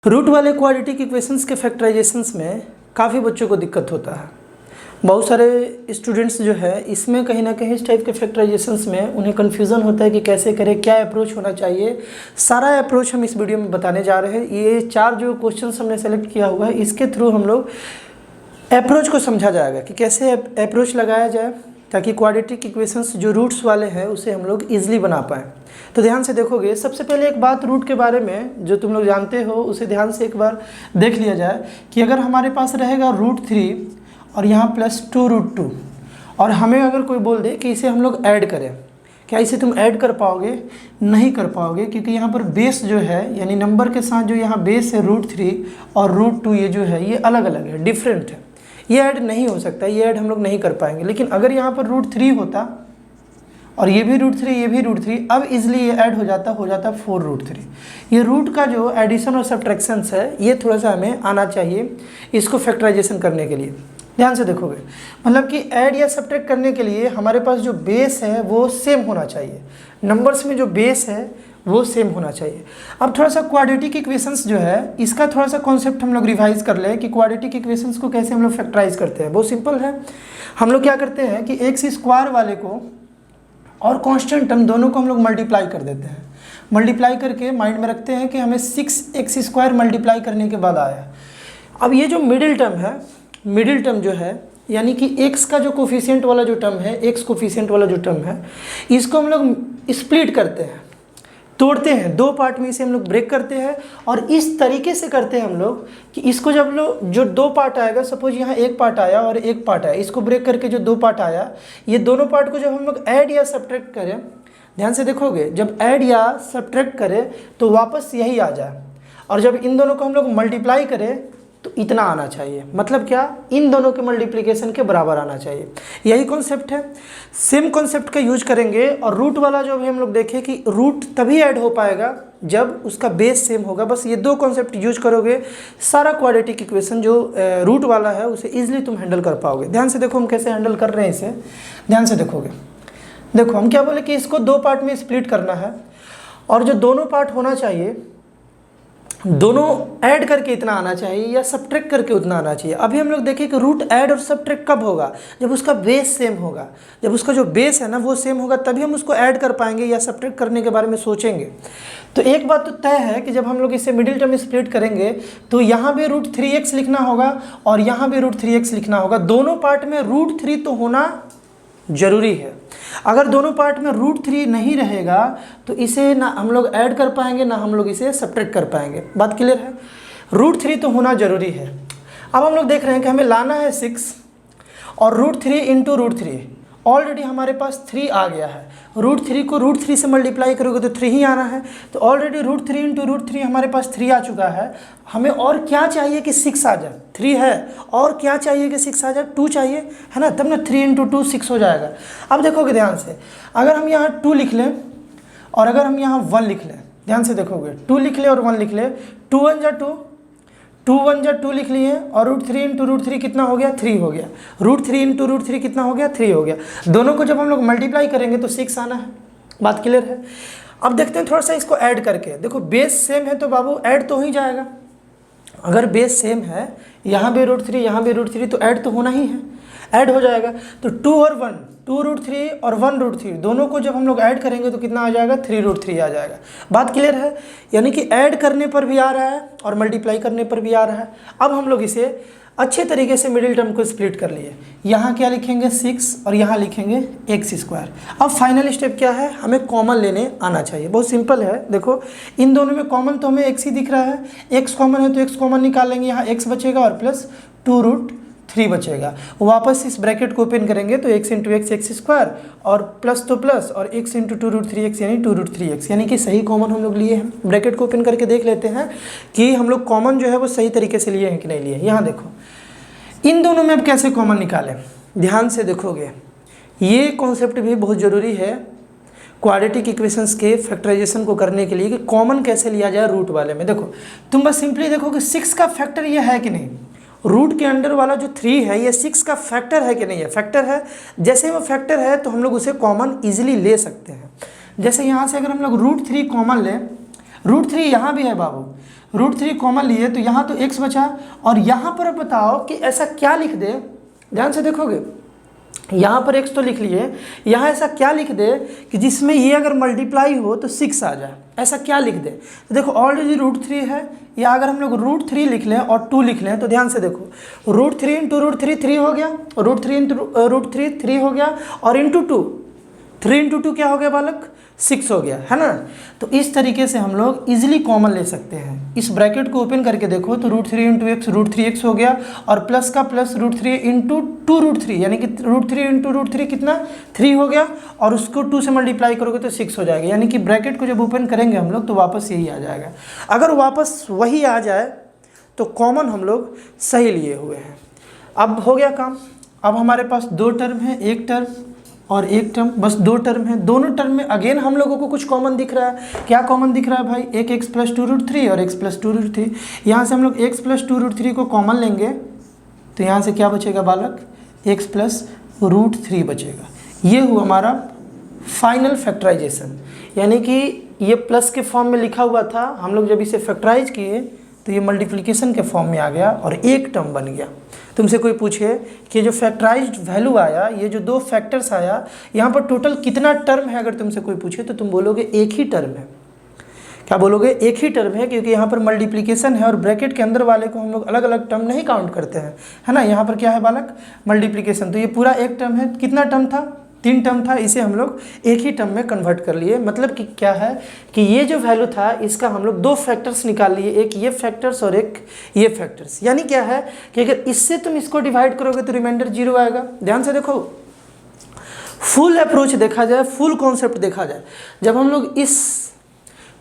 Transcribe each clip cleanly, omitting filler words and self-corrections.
Root वाले quadratic equations के factorisations में काफ़ी बच्चों को दिक्कत होता है। बहुत सारे स्टूडेंट्स जो है इसमें कहीं ना कहीं इस टाइप के फैक्टराइजेशंस में उन्हें कन्फ्यूज़न होता है कि कैसे करें, क्या अप्रोच होना चाहिए। सारा अप्रोच हम इस वीडियो में बताने जा रहे हैं। ये 4 जो क्वेश्चन हमने सेलेक्ट किया हुआ है इसके थ्रू हम लोग अप्रोच को समझा जाएगा कि कैसे अप्रोच लगाया जाए ताकि क्वाड्रेटिक इक्वेशंस जो रूट्स वाले हैं उसे हम लोग ईजिली बना पाएँ। तो ध्यान से देखोगे, सबसे पहले एक बात रूट के बारे में जो तुम लोग जानते हो उसे ध्यान से एक बार देख लिया जाए कि अगर हमारे पास रहेगा √3 और यहाँ +2√2 और हमें अगर कोई बोल दे कि इसे हम लोग ऐड करें, क्या इसे तुम ऐड कर पाओगे? नहीं कर पाओगे, क्योंकि यहाँ पर बेस जो है यानी नंबर के साथ जो यहाँ बेस है √3 और √2 ये जो है ये अलग अलग है, डिफरेंट है, ये ऐड नहीं हो सकता, ये ऐड हम लोग नहीं कर पाएंगे। लेकिन अगर यहाँ पर √3 होता और ये भी √3 ये भी √3, अब इजली ये ऐड हो जाता 4√3। ये रूट का जो एडिशन और सब्ट्रैक्शंस है ये थोड़ा सा हमें आना चाहिए इसको फैक्टराइजेशन करने के लिए। ध्यान से देखोगे, मतलब कि ऐड या सब्ट्रैक्ट करने के लिए हमारे पास जो बेस है वो सेम होना चाहिए, नंबर्स में जो बेस है वो सेम होना चाहिए। अब थोड़ा सा क्वाड्रेटिक इक्वेशंस जो है इसका थोड़ा सा कॉन्सेप्ट हम लोग रिवाइज कर लें कि क्वाड्रेटिक इक्वेशंस को कैसे हम लोग फैक्टराइज करते हैं। बहुत सिंपल है, हम लोग क्या करते हैं कि x² वाले को और कांस्टेंट टर्म दोनों को हम लोग मल्टीप्लाई कर देते हैं। मल्टीप्लाई करके माइंड में रखते हैं कि हमें 6x² मल्टीप्लाई करने के बाद आया। अब ये जो मिडिल टर्म है, मिडिल टर्म जो है यानी कि x का जो कोफिशिएंट वाला जो टर्म है, x कोफिशिएंट वाला जो टर्म है, इसको हम लोग स्प्लिट करते हैं, तोड़ते हैं, 2 पार्ट में इसे हम लोग ब्रेक करते हैं। और इस तरीके से करते हैं हम लोग कि इसको जब लोग जो 2 पार्ट आएगा, सपोज यहाँ 1 पार्ट आया और 1 पार्ट आया, इसको ब्रेक करके जो 2 पार्ट आया, ये दोनों पार्ट को जब हम लोग ऐड या सब्ट्रैक्ट करें, ध्यान से देखोगे, जब ऐड या सब्ट्रैक्ट करें तो वापस यही आ जाए। और जब इन दोनों को हम लोग मल्टीप्लाई करें तो इतना आना चाहिए, मतलब क्या, इन दोनों के मल्टीप्लिकेशन के बराबर आना चाहिए। यही कॉन्सेप्ट है, सेम कॉन्सेप्ट का यूज करेंगे। और रूट वाला जो भी हम लोग देखें कि रूट तभी ऐड हो पाएगा जब उसका बेस सेम होगा। बस ये 2 कॉन्सेप्ट यूज करोगे, सारा क्वाड्रेटिक इक्वेशन जो रूट वाला है उसे ईजिली तुम हैंडल कर पाओगे। ध्यान से देखो हम कैसे हैंडल कर रहे हैं इसे, ध्यान से देखोगे। देखो हम क्या बोले कि इसको 2 पार्ट में स्प्लिट करना है और जो दोनों पार्ट होना चाहिए दोनों ऐड करके इतना आना चाहिए या सब्ट्रैक्ट करके उतना आना चाहिए। अभी हम लोग देखें कि रूट ऐड और सब्ट्रैक्ट कब होगा? जब उसका बेस सेम होगा, जब उसका जो बेस है ना वो सेम होगा, तभी हम उसको ऐड कर पाएंगे या सब्ट्रैक्ट करने के बारे में सोचेंगे। तो एक बात तो तय है कि जब हम लोग इसे मिडिल टर्म स्प्लिट करेंगे तो यहाँ भी √3x लिखना होगा और यहाँ भी √3x लिखना होगा। दोनों पार्ट में √3 तो होना जरूरी है। अगर दोनों पार्ट में √3 नहीं रहेगा तो इसे ना हम लोग ऐड कर पाएंगे ना हम लोग इसे सब्ट्रैक्ट कर पाएंगे। बात क्लियर है? √3 तो होना जरूरी है। अब हम लोग देख रहे हैं कि हमें लाना है 6 और √3 × √3, ऑलरेडी हमारे पास 3 आ गया है। √3 को √3 से मल्टीप्लाई करोगे तो 3 ही आना है, तो ऑलरेडी √3 × √3 हमारे पास 3 आ चुका है। हमें और क्या चाहिए कि 6 आ जाए? 3 है, और क्या चाहिए कि 6 आ जाए? 2 चाहिए, है ना, तब ना 3 × 2 6 हो जाएगा। अब देखोगे ध्यान से, अगर हम यहाँ 2 लिख लें और अगर हम यहाँ 1 लिख लें, ध्यान से देखोगे, 2 लिख ले और 1 लिख ले, 2 1 जा 2, 2 1 जा 2 लिख लिए और √3 × √3 कितना हो गया? 3 हो गया। √3 × √3 कितना हो गया? 3 हो गया। दोनों को जब हम लोग मल्टीप्लाई करेंगे तो 6 आना है। बात क्लियर है? अब देखते हैं थोड़ा सा इसको ऐड करके। देखो बेस सेम है तो बाबू ऐड तो हो ही जाएगा। अगर बेस सेम है, यहाँ भी √3 यहाँ भी √3, तो ऐड तो होना ही है, ऐड हो जाएगा। तो 2 और 1, 2√3 और 1√3 दोनों को जब हम लोग ऐड करेंगे तो कितना आ जाएगा? 3√3 आ जाएगा। बात क्लियर है? यानी कि ऐड करने पर भी आ रहा है और मल्टीप्लाई करने पर भी आ रहा है। अब हम लोग इसे अच्छे तरीके से मिडिल टर्म को स्प्लिट कर लिए। यहाँ क्या लिखेंगे? 6 और यहाँ लिखेंगे x²। अब फाइनल स्टेप क्या है? हमें कॉमन लेने आना चाहिए। बहुत सिंपल है, देखो इन दोनों में कॉमन तो हमें x ही दिख रहा है, x कॉमन है तो x कॉमन निकाल लेंगे, यहाँ x बचेगा और प्लस 2√3 बचेगा। वापस इस ब्रैकेट को ओपन करेंगे तो x × x x² और प्लस तो प्लस और x × 2√3x यानी 2√3x, यानी कि सही कॉमन हम लोग लिए हैं। ब्रैकेट को ओपन करके देख लेते हैं कि हम लोग कॉमन जो है वो सही तरीके से लिए हैं कि नहीं लिए। यहाँ देखो इन दोनों में अब कैसे कॉमन निकालें, ध्यान से देखोगे। ये कॉन्सेप्ट भी बहुत ज़रूरी है क्वाड्रेटिक इक्वेशंस के फैक्टराइजेशन को करने के लिए कि कॉमन कैसे लिया जाए रूट वाले में। देखो तुम बस सिंपली देखो कि 6 का फैक्टर ये है कि नहीं, रूट के अंडर वाला जो 3 है ये 6 का फैक्टर है कि नहीं है? फैक्टर है। जैसे वो फैक्टर है तो हम लोग उसे कॉमन ईजिली ले सकते हैं। जैसे यहाँ से अगर हम लोग √3 कॉमन लें, √3 यहाँ भी है बाबू, √3 कॉमन लिए तो यहाँ तो x बचा, और यहाँ पर अब बताओ कि ऐसा क्या लिख दे, ध्यान से देखोगे, यहाँ पर x तो लिख लिए, यहाँ ऐसा क्या लिख दे कि जिसमें ये अगर मल्टीप्लाई हो तो 6 आ जाए, ऐसा क्या लिख दे। तो देखो ऑलरेडी √3 है, या अगर हम लोग √3 लिख लें और 2 लिख लें तो ध्यान से देखो, √3 इंटू √3 3 हो गया, √3 इंटू √3 3 हो गया, और इंटू 2 3 इंटू 2 क्या हो गया बालक, 6 हो गया, है ना। तो इस तरीके से हम लोग इजीली कॉमन ले सकते हैं। इस ब्रैकेट को ओपन करके देखो तो √3 इंटू एक्स √3x हो गया, और प्लस का प्लस √3 इंटू 2√3 यानी कि √3 इंटू √3 कितना 3 हो गया, और उसको 2 से मल्टीप्लाई करोगे तो 6 हो जाएगा। यानी कि ब्रैकेट को जब ओपन करेंगे हम लोग तो वापस यही आ जाएगा। अगर वापस वही आ जाए तो कॉमन हम लोग सही लिए हुए हैं। अब हो गया काम। अब हमारे पास 2 टर्म है, एक टर्म और एक टर्म, बस 2 टर्म है। दोनों टर्म में अगेन हम लोगों को कुछ कॉमन दिख रहा है। क्या कॉमन दिख रहा है भाई, एक x प्लस 2√3 और x प्लस 2√3। यहाँ से हम लोग x प्लस 2√3 को कॉमन लेंगे तो यहाँ से क्या बचेगा बालक, x प्लस √3 बचेगा। ये हुआ हमारा फाइनल फैक्टराइजेशन, यानी कि ये प्लस के फॉर्म में लिखा हुआ था, हम लोग जब इसे फैक्टराइज किए तो ये मल्टीप्लिकेशन के फॉर्म में आ गया और एक टर्म बन गया। तुमसे कोई पूछे कि जो फैक्टराइज्ड वैल्यू आया, ये जो 2 फैक्टर्स आया, यहाँ पर टोटल कितना टर्म है, अगर तुमसे कोई पूछे तो तुम बोलोगे एक ही टर्म है। क्या बोलोगे, एक ही टर्म है, क्योंकि यहाँ पर मल्टीप्लिकेशन है और ब्रैकेट के अंदर वाले को हम लोग अलग अलग टर्म नहीं काउंट करते हैं, है ना। यहाँ पर क्या है बालक, मल्टीप्लिकेशन, तो ये पूरा एक टर्म है। कितना टर्म था, 3 टर्म था, इसे हम लोग एक ही टर्म में कन्वर्ट कर लिए। मतलब कि क्या है कि ये जो वैल्यू था इसका हम लोग 2 फैक्टर्स निकाल लिए, एक ये फैक्टर्स और एक ये फैक्टर्स। यानी क्या है कि अगर इससे तुम इसको डिवाइड करोगे तो रिमाइंडर 0 आएगा। ध्यान से देखो, फुल अप्रोच देखा जाए, फुल कॉन्सेप्ट देखा जाए, जब हम लोग इस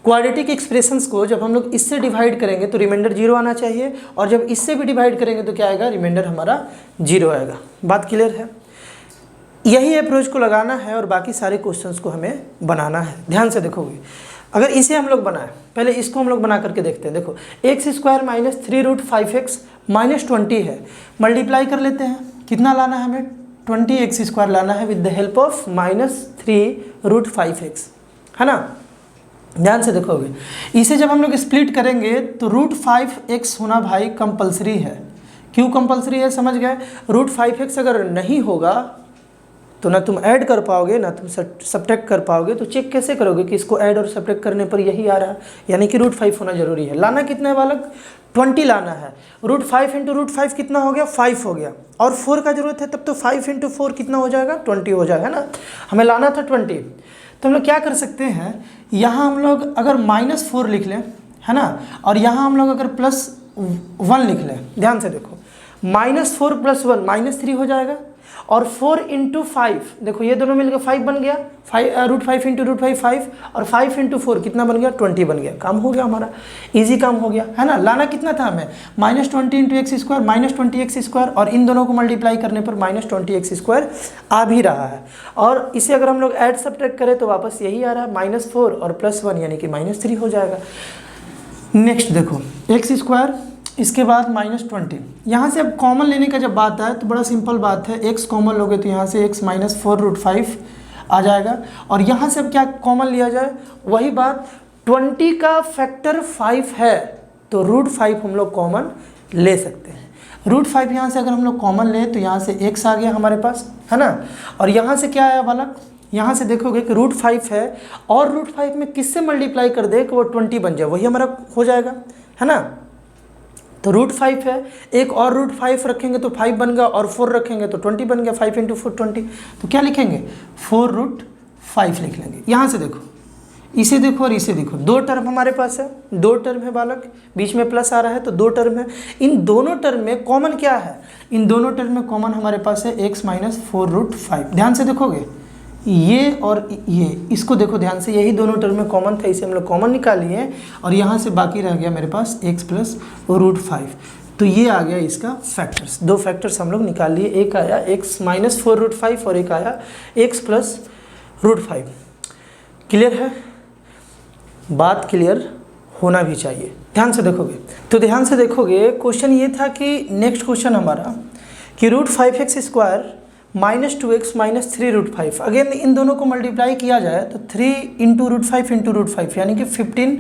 क्वाड्रेटिक एक्सप्रेशंस को जब हम लोग इससे डिवाइड करेंगे तो रिमाइंडर 0 आना चाहिए, और जब इससे भी डिवाइड करेंगे तो क्या आएगा, रिमाइंडर हमारा 0 आएगा। बात क्लियर है। यही अप्रोच को लगाना है और बाकी सारे क्वेश्चंस को हमें बनाना है। ध्यान से देखोगे, अगर इसे हम लोग बनाएं, पहले इसको हम लोग बना करके देखते हैं। देखो x² माइनस 3√5x माइनस 20 है, मल्टीप्लाई कर लेते हैं। कितना लाना है हमें, 20x² लाना है with the help of -3√5x, है ना। ध्यान से देखोगे, इसे जब हम लोग स्प्लिट करेंगे तो √5x होना भाई कंपलसरी है। क्यों कंपलसरी है, समझ गए। √5x अगर नहीं होगा तो ना तुम ऐड कर पाओगे ना तुम सब्ट्रैक्ट कर पाओगे। तो चेक कैसे करोगे कि इसको ऐड और सब्ट्रैक्ट करने पर यही आ रहा है, यानी कि √5 होना जरूरी है। लाना कितना है बालक, 20 लाना है। √5 इंटू √5 कितना हो गया, 5 हो गया, और 4 का जरूरत है, तब तो 5 इंटू 4 कितना हो जाएगा, 20 हो जाएगा ना। हमें लाना था 20। तो हम लोग क्या कर सकते हैं, यहाँ हम लोग अगर -4 लिख लें, है ना, और यहाँ हम लोग अगर +1 लिख लें। ध्यान से देखो, -4 + 1 -3 हो जाएगा, और 4 इंटू 5, देखो ये दोनों मिलकर 5 बन गया, √5 इंटू √5 5, और 5 इंटू 4 कितना बन गया, 20 बन गया। काम हो गया हमारा, इजी काम हो गया, है ना। लाना कितना था हमें, -20 इंटू x² -20x², और इन दोनों को मल्टीप्लाई करने पर -20x² आ भी रहा है। और इसे अगर हम लोग ऐड सब्ट्रैक्ट करें तो वापस यही आ रहा है, -4 और +1 यानी कि -3 हो जाएगा। नेक्स्ट देखो, x², इसके बाद -20। यहाँ से अब कॉमन लेने का जब बात आए तो बड़ा सिंपल बात है, x कॉमन लोगे तो यहाँ से x -4√5 आ जाएगा, और यहाँ से अब क्या कॉमन लिया जाए, वही बात, 20 का फैक्टर 5 है तो √5 हम लोग कॉमन ले सकते हैं। √5 यहाँ से अगर हम लोग कॉमन लें तो यहाँ से x आ गया हमारे पास, है ना। और यहाँ से क्या आया बालक, यहाँ से देखोगे कि √5 है, और √5 में किससे मल्टीप्लाई कर दे कि वो 20 बन जाए, वही हमारा हो जाएगा, है ना। तो √5 है, एक और √5 रखेंगे तो 5 बन गया, और 4 रखेंगे तो 20 बन गया, 5 इंटू 4 20। तो क्या लिखेंगे, 4√5 लिख लेंगे। यहाँ से देखो, इसे देखो और इसे देखो, 2 टर्म हमारे पास है, 2 टर्म है बालक, बीच में प्लस आ रहा है तो 2 टर्म है। इन दोनों टर्म में कॉमन क्या है, इन दोनों टर्म में कॉमन हमारे पास है x -4√5। ध्यान से देखोगे, ये और ये, इसको देखो ध्यान से, यही दोनों टर्म में कॉमन था, इसे हम लोग कॉमन निकालिए, और यहाँ से बाकी रह गया मेरे पास x +√5। तो ये आ गया इसका फैक्टर्स। 2 फैक्टर्स हम लोग निकाल लिए, एक आया x -4√5 और एक आया x +√5। क्लियर है, बात क्लियर होना भी चाहिए। ध्यान से देखोगे, तो ध्यान से देखोगे, क्वेश्चन ये था कि नेक्स्ट क्वेश्चन हमारा कि √5x² -2x minus 3√5। Again in दोनों को मल्टीप्लाई किया जाए तो 3 इंटू √5 यानी कि 15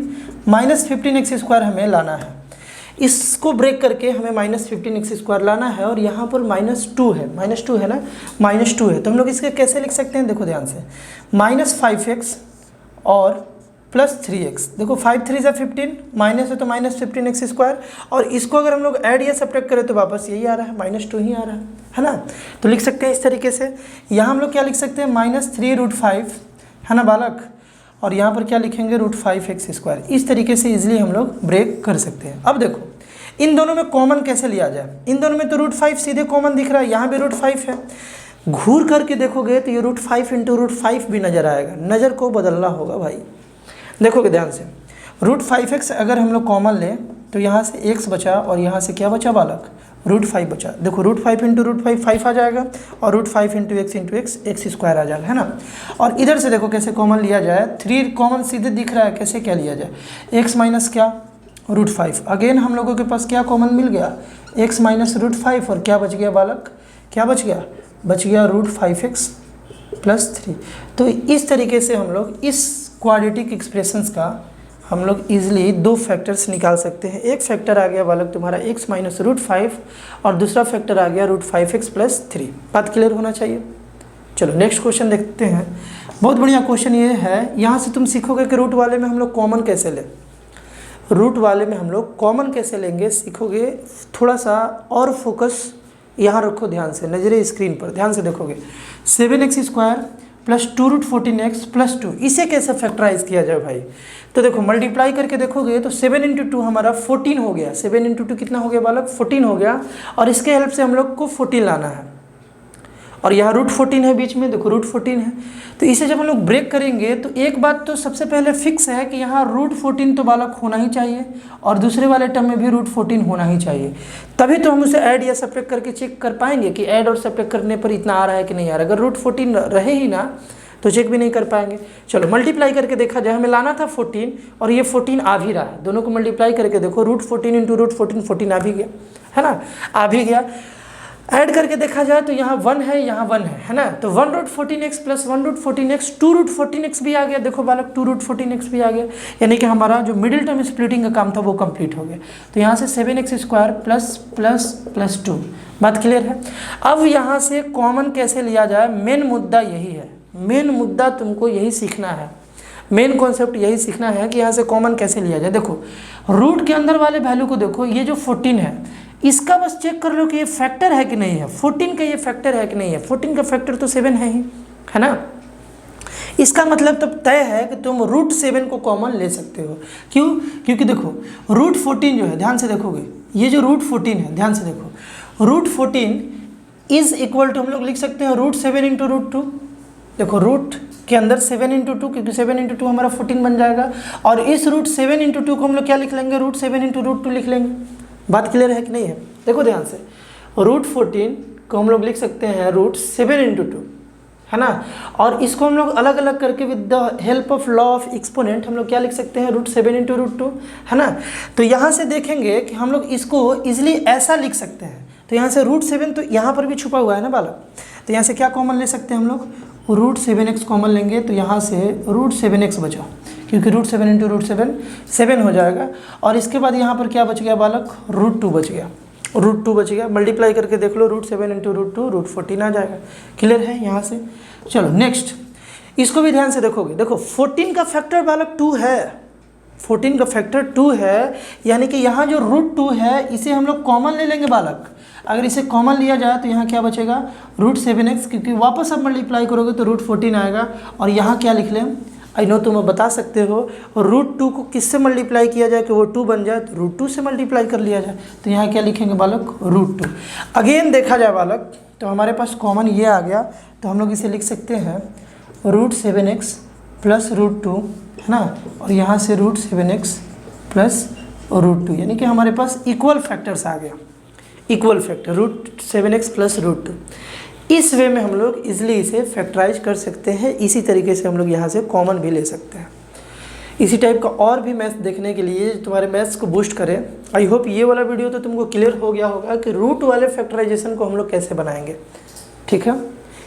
-15x² हमें लाना है। इसको ब्रेक करके हमें -15x² लाना है और यहाँ पर -2 है, -2 है ना, -2 है। तो हम लोग इसके कैसे लिख सकते हैं, देखो ध्यान से, -5x और +3x। देखो 5 3 = 15, माइनस है तो -15x², और इसको अगर हम लोग ऐड या सब्ट्रैक्ट करें तो वापस यही आ रहा है, -2 ही आ रहा है ना। तो लिख सकते हैं इस तरीके से। यहाँ हम लोग क्या लिख सकते हैं, -3√5 है ना बालक, और यहाँ पर क्या लिखेंगे, √5x²। इस तरीके से इजीली हम लोग ब्रेक कर सकते हैं। अब देखो इन दोनों में कॉमन कैसे लिया जाए। इन दोनों में तो √5 सीधे कॉमन दिख रहा है, यहाँ भी √5 है। घूर करके देखोगे तो ये √5 इंटू √5 भी नज़र आएगा। नज़र को बदलना होगा भाई। देखोगे ध्यान से, √5x अगर हम लोग कॉमन लें तो यहाँ से x बचा और यहाँ से क्या बचा बालक, √5 बचा। देखो √5 इंटू √5 5 आ जाएगा, और √5 इंटू x x² आ जाएगा, है ना। और इधर से देखो कैसे कॉमन लिया जाए, 3 कॉमन सीधे दिख रहा है, कैसे क्या लिया जाए, x माइनस क्या, √5। अगेन हम लोगों के पास क्या कॉमन मिल गया, x माइनस √5, और क्या बच गया बालक, क्या बच गया, बच गया √5x + 3। तो इस तरीके से हम लोग इस क्वाड्रेटिक एक्सप्रेशंस का हम लोग इजीली 2 फैक्टर्स निकाल सकते हैं। एक फैक्टर आ गया बालक तुम्हारा x माइनस √5, और दूसरा फैक्टर आ गया √5x + 3। बात क्लियर होना चाहिए। चलो नेक्स्ट क्वेश्चन देखते हैं। बहुत बढ़िया क्वेश्चन ये है, यहाँ से तुम सीखोगे कि रूट वाले में हम लोग कॉमन कैसे लें। रूट वाले में हम लोग कॉमन कैसे लेंगे सीखोगे। थोड़ा सा और फोकस यहाँ रखो, ध्यान से, नजरे स्क्रीन पर ध्यान से देखोगे। 7x² + 2√14x + 2, इसे कैसे फैक्टराइज किया जाए भाई। तो देखो मल्टीप्लाई करके देखोगे तो 7 × 2 हमारा 14 हो गया। 7 × 2 कितना हो गया बालक, 14 हो गया, और इसके हेल्प से हम लोग को 14 लाना है, और यहाँ √14 है बीच में, देखो √14 है। तो इसे जब हम लोग ब्रेक करेंगे तो एक बात तो सबसे पहले फिक्स है कि यहाँ √14 तो बालक होना ही चाहिए, और दूसरे वाले टर्म में भी √14 होना ही चाहिए। तभी तो हम उसे ऐड या सब्ट्रैक्ट करके चेक कर पाएंगे कि ऐड और सब्ट्रैक्ट करने पर इतना आ रहा है कि नहीं आ रहा है। अगर √14 रहे ही ना तो चेक भी नहीं कर पाएंगे। चलो मल्टीप्लाई करके देखा जाए, हमें लाना था 14 और ये 14 आ भी रहा है। दोनों को मल्टीप्लाई करके देखो, √14 इंटू √14 14 आ भी गया, है ना, आ भी गया। ऐड करके देखा जाए तो यहाँ 1 है, यहाँ 1 है ना। तो 1√14x + 1√14x 2√14x भी आ गया। देखो बालक 2√14x भी आ गया, यानी कि हमारा जो मिडिल टर्म स्प्लिटिंग का काम था वो कंप्लीट हो गया। तो यहाँ से 7x² + 2। बात क्लियर है। अब यहाँ से कॉमन कैसे लिया जाए, मेन मुद्दा यही है। मेन मुद्दा तुमको यही सीखना है, मेन कॉन्सेप्ट यही सीखना है कि यहाँ से कॉमन कैसे लिया जाए। देखो रूट के अंदर वाले वैल्यू को देखो, ये जो 14 है इसका बस चेक कर लो कि ये फैक्टर है कि नहीं है। 14 का ये फैक्टर है कि नहीं है। 14 का फैक्टर तो 7 है ही, है ना। इसका मतलब तब तय है कि तुम √7 को कॉमन ले सकते हो। क्यों? क्योंकि देखो √14 जो है, ध्यान से देखोगे, ये जो √14 है, ध्यान से देखो, √14 इज इक्वल टू हम लोग लिख सकते हैं √7 इंटू √2। देखो रूट के अंदर 7 × 2, क्योंकि 7 × 2 हमारा 14 बन जाएगा, और इस √7 × 2 को हम लोग क्या लिख लेंगे, √7 इंटू √2 लिख लेंगे। बात क्लियर है कि नहीं है। देखो ध्यान से, √14 को हम लोग लिख सकते हैं √7 × 2, है ना, और इसको हम लोग अलग अलग करके with the help of law of exponent हम लोग क्या लिख सकते हैं, √7 × √2, है ना। तो यहाँ से देखेंगे कि हम लोग इसको इजिली ऐसा लिख सकते हैं। तो यहाँ से √7 तो यहाँ पर भी छुपा हुआ है ना बालक, तो यहाँ से क्या कॉमन ले सकते हैं हम लोग, √7x कॉमन लेंगे। तो यहाँ से √7x बचा, क्योंकि √7 × √7 7 हो जाएगा, और इसके बाद यहाँ पर क्या बच गया बालक, √2 बच गया, √2 बच गया। मल्टीप्लाई करके देख लो, √7 × √2 √14 आ जाएगा। क्लियर है यहाँ से। चलो नेक्स्ट, इसको भी ध्यान से देखोगे। देखो 14 का फैक्टर बालक 2 है, 14 का फैक्टर 2 है, यानी कि यहाँ जो √2 है इसे हम लोग कॉमन ले लेंगे बालक। अगर इसे कॉमन लिया जाए तो यहाँ क्या बचेगा, √7x, क्योंकि वापस आप मल्टीप्लाई करोगे तो √14 आएगा, और यहाँ क्या लिख लें, आई नो तुम बता सकते हो, √2 को किससे मल्टीप्लाई किया जाए कि वो 2 बन जाए, तो √2 से मल्टीप्लाई कर लिया जाए। तो यहाँ क्या लिखेंगे बालक, √2। अगेन देखा जाए बालक तो हमारे पास कॉमन ये आ गया, तो हम लोग इसे लिख सकते हैं √7x + √2, है ना, और यहाँ से √7x + √2, यानी कि हमारे पास इक्वल फैक्टर्स आ गया, इक्वल फैक्टर √7x + √2। इस वे में हम लोग इजीली इसे फैक्टराइज कर सकते हैं। इसी तरीके से हम लोग यहाँ से कॉमन भी ले सकते हैं। इसी टाइप का और भी मैथ्स देखने के लिए तुम्हारे मैथ्स को बूस्ट करें। आई होप ये वाला वीडियो तो तुमको क्लियर हो गया होगा कि रूट वाले फैक्टराइजेशन को हम लोग कैसे बनाएंगे। ठीक है।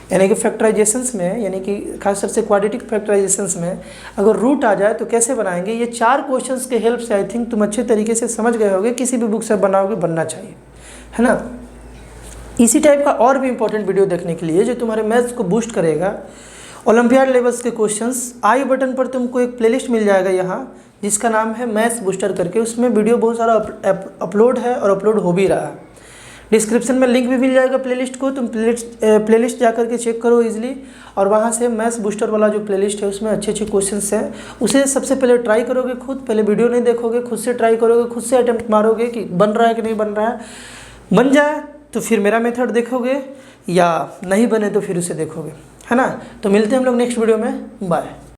यानी कि फैक्टराइजेशंस में, यानी कि खासतौर से क्वाड्रेटिक फैक्टराइजेशंस में अगर रूट आ जाए तो कैसे बनाएंगे, ये 4 क्वेश्चंस के हेल्प से आई थिंक तुम अच्छे तरीके से समझ गए होगे, किसी भी बुक से बनाओगे बनना चाहिए, है ना। इसी टाइप का और भी इंपॉर्टेंट वीडियो देखने के लिए जो तुम्हारे मैथ्स को बूस्ट करेगा, ओलंपियाड लेवल्स के क्वेश्चंस, आई बटन पर तुमको एक प्लेलिस्ट मिल जाएगा यहाँ जिसका नाम है मैथ्स बूस्टर करके, उसमें वीडियो बहुत सारा अपलोड है और अपलोड हो भी रहा है। डिस्क्रिप्शन में लिंक भी मिल जाएगा प्लेलिस्ट को, तुम प्लेलिस्ट जा करके चेक करो इजीली, और वहाँ से मैथ्स बूस्टर वाला जो प्लेलिस्ट है उसमें अच्छे अच्छे क्वेश्चंस हैं, उसे सबसे पहले ट्राई करोगे खुद, पहले वीडियो नहीं देखोगे, खुद से ट्राई करोगे, खुद से अटेम्प्ट मारोगे कि बन रहा है कि नहीं बन रहा है, बन जाए तो फिर मेरा मेथड देखोगे, या नहीं बने तो फिर उसे देखोगे, है ना। तो मिलते हैं हम लोग नेक्स्ट वीडियो में, बाय।